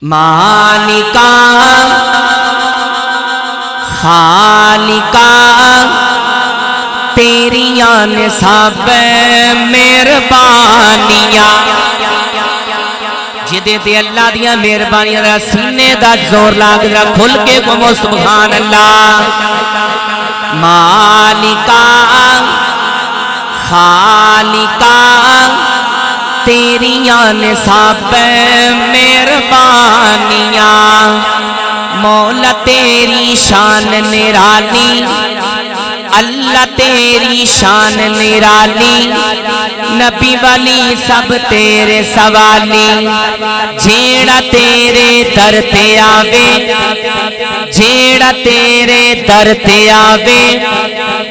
مالکا خالقا تیریاں نے سب مہربانیاں جدے تے اللہ دیاں مہربانیاں دا سینے دا زور لاگ دا کھل کے گمو سبحان اللہ مالکا خالقا تیریاں نے سب مہربانیاں مولا تیری شان نرالی اللہ تیری شان نرالی نبی ولی سب تیرے سوالی جیڑا تیرے در تے آوے جیڑا تیرے در تے آوے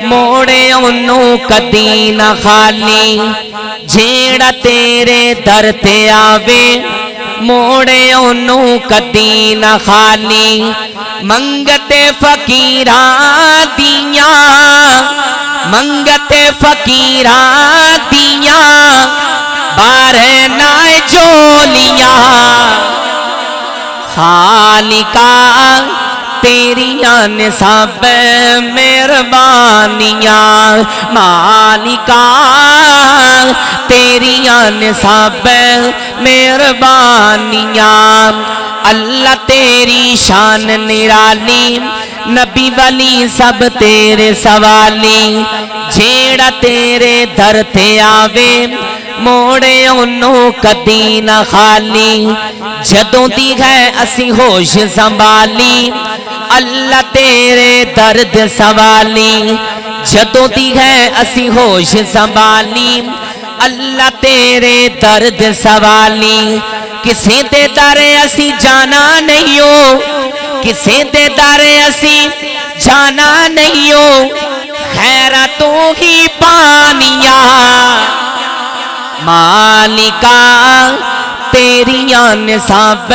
موڑے انہوں کدی نہ خالی جیڑا تیرے در تے آوے موڑے انہوں کدی نہ خالی منگتے فقیران دیاں منگتے فقیران دیاں بارے نائے جولیاں خالقا تیریاں نے سب مہربانیاں مالکا تیریاں نے سب مہربانیاں اللہ تیری شان نرالی نبی ولی سب تیرے سوالی جیڑا تیرے در تے آوے موڑے انہوں کدی نہ خالی جدوں دی ہے اسی ہوش سنبھالی اللہ تیرے درد سوالی جدوں دی ہے اسی ہوش سنبھالی اللہ تیرے درد سوالی کسے دے دارے اسی جانا نہیں ہو کسے دے دارے اسی جانا نہیں ہو خیراتوں ہی پانیاں مالکا تیریاں نے سب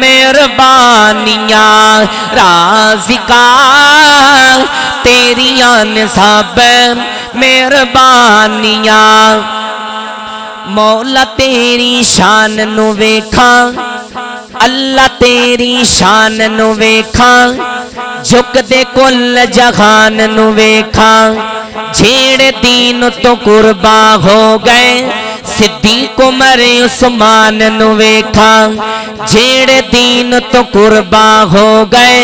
مہربانیاں رازقا تیریاں نے سب مہربانیاں مولا تیری شان نو ویکھاں اللہ تیری شان نو ویکھاں جھک دے کل جہان نو ویکھاں جھیڑے دین تو قربان ہو گئے صدیق عمر عثمان نو ویکھاں جھیڑے دین تو قربان ہو گئے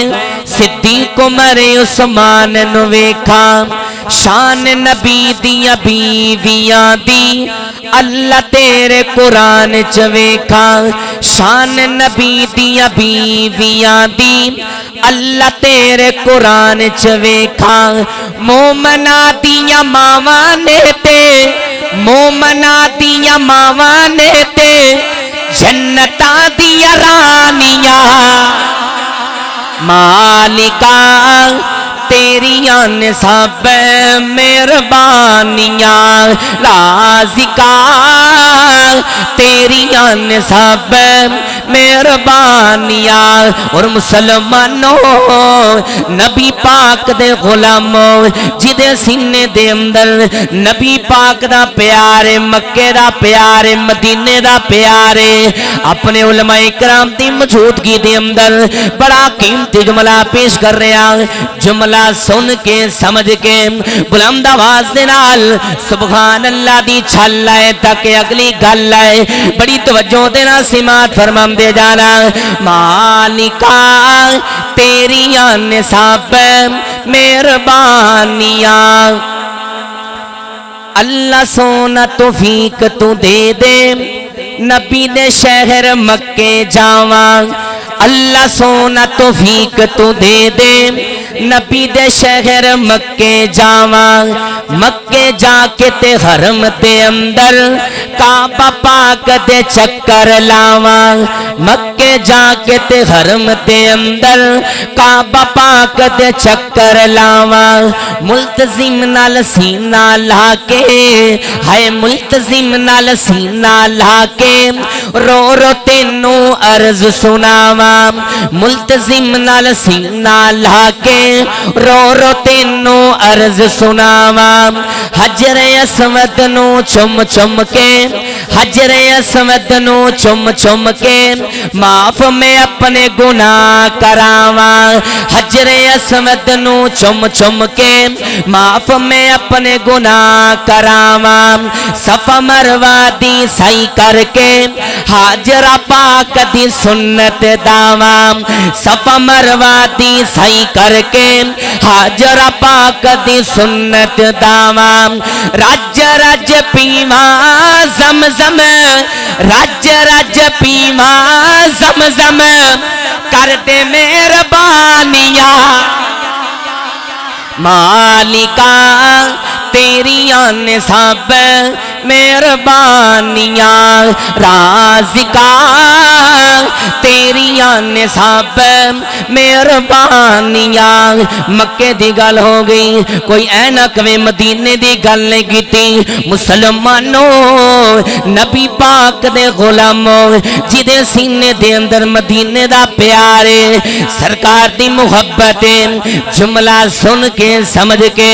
صدیق عمر عثمان نو ویکھاں شان نبی دیاں بیویاں دی اللہ تیرے قرآن چ ویکھاں شان نبی دیاں بیویاں دی اللہ تیرے قرآن چ ویکھاں مومنا دیاں ماواں نے تے مومنا دیاں ماواں نے تے جنتاں دیاں رانیاں مالکا تیریاں نے سب مہربانیاں رازقا تیریاں نے سب مہربانیاں اور مسلمانوں نبی پاک دے غلاموں جدے سینے دے اندر نبی پاک دا پیارے مکے دا پیارے مدینے دا پیارے اپنے علماء کرام دی موجودگی دے اندر بڑا قیمتی جملہ پیش کر رہے ہیں جملہ سن کے سمجھ کے بلند آواز دے نال سبحان اللہ دی چھل لائے تاکہ اگلی گل لائے بڑی توجہ دینا سماعت فرمام دے جانا مالکا تیریاں نے سب مہربانیاں اللہ سونا توفیق تو دے دے نبی دے شہر مکے جاواں اللہ سونا توفیق تو دے دے نبی دے شہر مکے جاواں مکے جا کے تے حرم دے اندر کعبہ پاک دے چکر لاواں مکے جا کے تے حرم دے اندر کعبہ پاک دے چکر لاواں ملتزم نال سینہ لا کے ہے ملتزم نال سینہ لا کے رو رو تینوں عرض سناواں ملتزم نال سینہ لا کے رو رو تینو عرض سناواں حجر اسود نو چم چم کے حجر اسود نو چم چم کے معاف میں اپنے گناہ کراواں حجر اسود نو چم چم کے معاف میں اپنے گناہ کراواں صفا مروہ دی سعی کر کے حاجرہ پاک دی سنت داواں صفا مروہ دی سعی کر کے حاجرہ پاک دی سنت داواں رج رج پیواں زم زم رج رج پیواں زم زم کر دے مہربانیاں مالکا تیریاں نے سب مہربانیاں رازقا تیریاں نے سب مہربانیاں مکے دی گل ہو گئی کوئی اینا کوئی مدینے دی گل نہیں کیتی مسلمانوں نبی پاک دے غلاموں جدے سینے دے اندر مدینے دا پیارے سرکار دی محبت جملہ سن کے سمجھ کے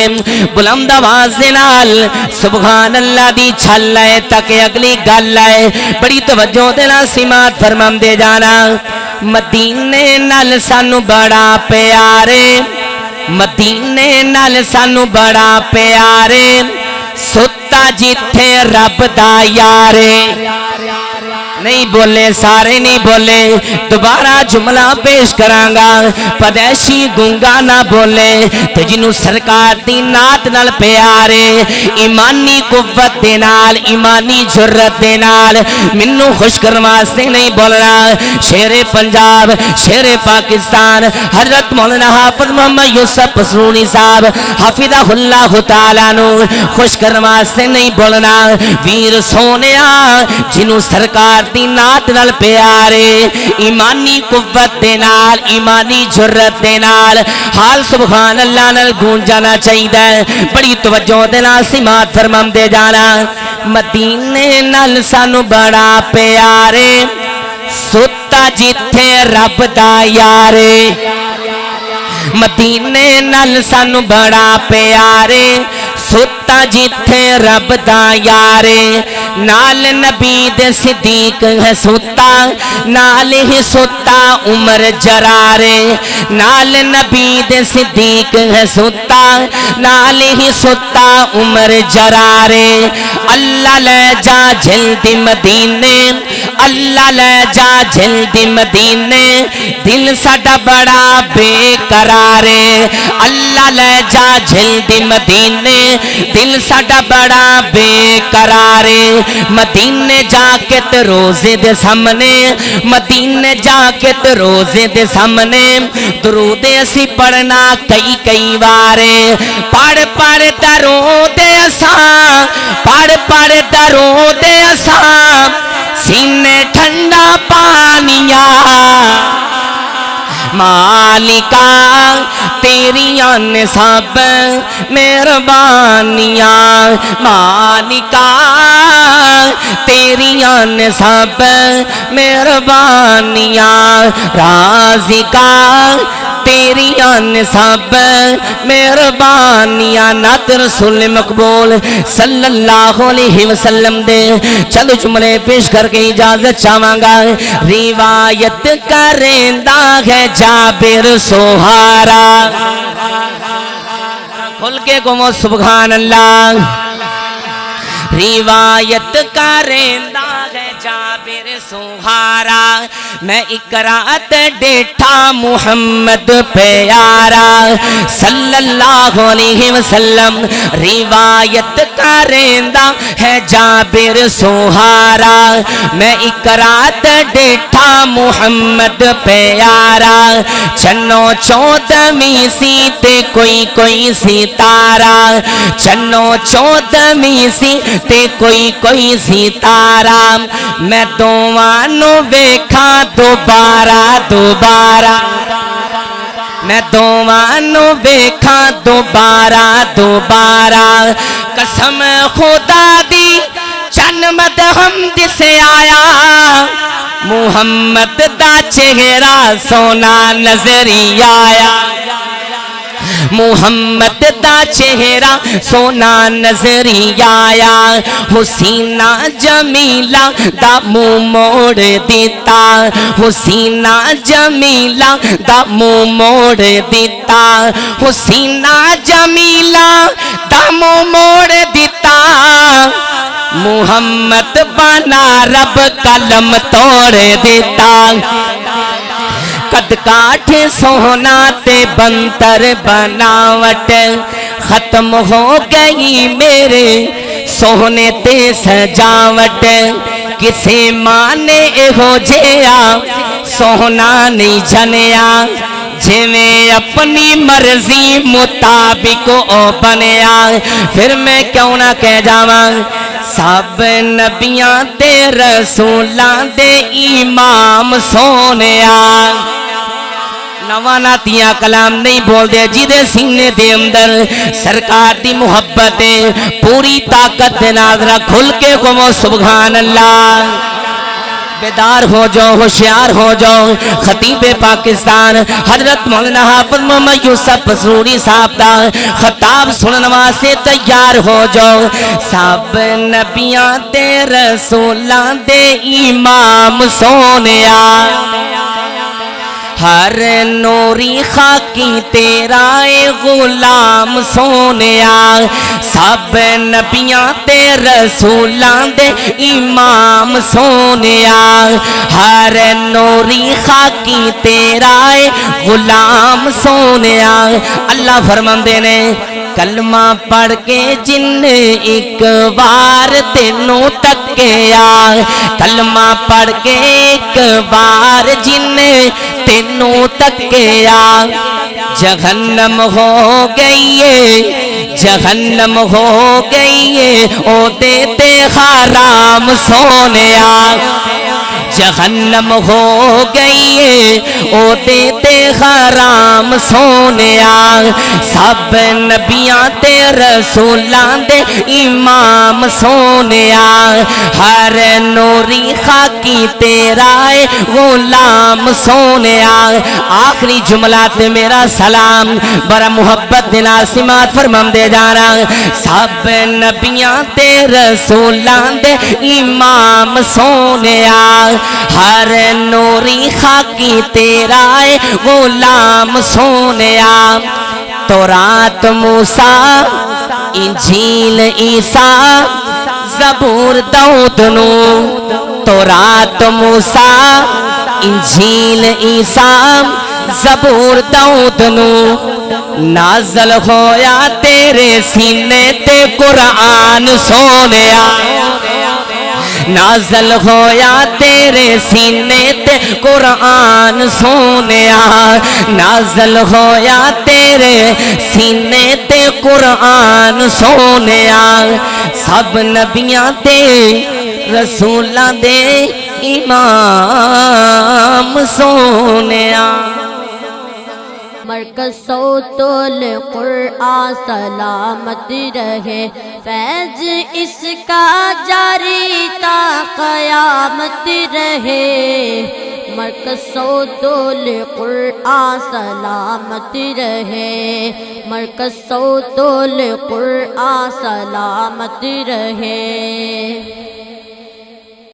بلند آواز نال سبحان اللہ دی چھل لائے تاکہ اگلی گل لائے بڑی توجہ دینا سماعت فرمان دے جانا مدینے نال سانو بڑا پیارے مدینے نال سانو بڑا پیارے ستا جتھے رب دا یارے نہیں بولے سارے نہیں بولے دوبارہ جملہ پیش کرانگا پدیشی گنگا نہ بولے تے جنو سرکار دی نات نال پیارے ایمانی قوت دے نال ایمانی جرت دے نال منو خوش کرواستے نہیں بولنا شیر پنجاب شیر پاکستان حضرت مولانا حافظ محمد یوسف پسرونی صاحب حافظہ اللہ تعالیٰ نو خوش کرواستے نہیں بولنا ویر سونیا جنو سرکار دی نات نال پیارے ایمانی قوت دے نال ایمانی جرت دے نال حال سبحان اللہ نال گون جانا چاہیے بڑی توجہ دے نال سماعت فرمان دے جانا مدینے نال سانو بڑا پیارے ستا جتھے رب دا یارے مدینے نال سانو بڑا پیارے ستا جتھے رب دا یارے نال نبی دے صدیق ہے ستا نال ہی ستا عمر جرارے نال نبی دے صدیق ہے ستا نال ہی ستا عمر جرارے اللہ لے جا جلد مدینے اللہ لے جا جلد مدینے دل ساڈا بڑا بے قرارے اللہ لے جا جلد مدینے دل ساڈا بڑا بے قرارے مدینے جا کے تے روزے دے سامنے مدینے جا کے تے روزے دے سامنے درود اسی پڑھنا کئی کئی وارے پڑھ پڑھ درو دے اساں پڑھ پڑھ درو دے اساں سینے ٹھنڈا پانیاں مالکا تیریاں نے سب مہربانیاں مالکا تیریاں نے سب مہربانیاں رازقا تیریاں نے سب مہربانیاں نعت رسول مقبول صلی اللہ علیہ وسلم دے چلو جملے پیش کر کے اجازت چاہواں گا روایت کریندا ہے جابر سوہارا کھل کے گمو سبحان اللہ روایت کریندا ہے جابر سوہارا میں اقرات ڈیٹھا محمد پیارا صلی اللہ علیہ وسلم روایت کریندا ہے جابر سوہارا میں اقرات ڈیٹھا محمد پیارا چنو چودھویں سی تے کوئی کوئی ستارہ چنو چودھویں سی تے کوئی کوئی ستارہ میں دوانو ویکھاں دوبارہ دوبارہ میں دوانو ویکھاں دوبارہ دوبارہ قسم خدا دی چن مدحمد سے آیا محمد دا چہرہ سونا نظری آیا محمد دا چہرہ سونا نظری آیا حسینہ جمیلہ دا منہ موڑ دیتا حسینہ جمیلہ دا منہ موڑ دیتا حسینہ جمیلہ دا منہ موڑ دیتا محمد بنا رب قلم توڑ دیتا قد کاٹھ سونا تے بنتر بناوٹ ختم ہو گئی میرے سونے تے سجاوٹ کسے مانے ہو جیا سونا نہیں جنیا جویں اپنی مرضی مطابق او بنیا پھر میں کیوں نہ کہہ جاواں سب نبیاں تے رسولاں دے امام سونیا نواناتیاں کلام نہیں بول دے جیدے سینے دے اندر سرکار دی محبت پوری طاقت دے ناظرہ کھل کے کمو سبحان اللہ بیدار ہو جاؤ ہوشیار ہو جاؤ خطیب پاکستان حضرت مولانا حافظ محمد یوسف سروری صاحب دا خطاب سنن واسطے تیار ہو جاؤ سب نبیاں تے رسولاں دے امام سونیا ہر نوری خاکی تیرا غلام سونیا سب نبیاں تے رسولاں دے امام سونیا ہر نوری خاکی تیرا غلام سونیا اللہ فرماندے نے کلمہ پڑھ کے جن ایک بار تینوں تکیا کلمہ پڑھ کے ایک بار جن تینوں تکیا جہنم ہو گئی ہے جہنم ہو گئی ہے او دیتے حرام سونیا جہنم ہو گئی ہے او دیتے حرام سونیا سب نبیاں تے رسولاں دے امام سونیا ہر نوری خاکی تیرا غلام سونیا آخری جملات میرا سلام بڑا محبت دینا سمات فرمام دے جانا سب نبیاں تے رسولاں دے امام سونیا ہر نوری خاکی تیرا غلام سونیا تورات موسیٰ انجیل عیسیٰ زبور داؤد نو تورات موسیٰ انجیل عیسیٰ زبور داؤد نو نازل ہویا تیرے سینے تے قرآن سونیا نازل ہویا تیرے سینے تے قرآن سونیا نازل ہویا تیرے سینے تے قرآن سونیا سب نبیاں تے رسولاں دے امام سونیا مرکز صوت القرآن سلامت رہے فیض اس کا جاری تا قیامت رہے مرکز صوت القرآن سلامت رہے مرکز صوت القرآن سلامت رہے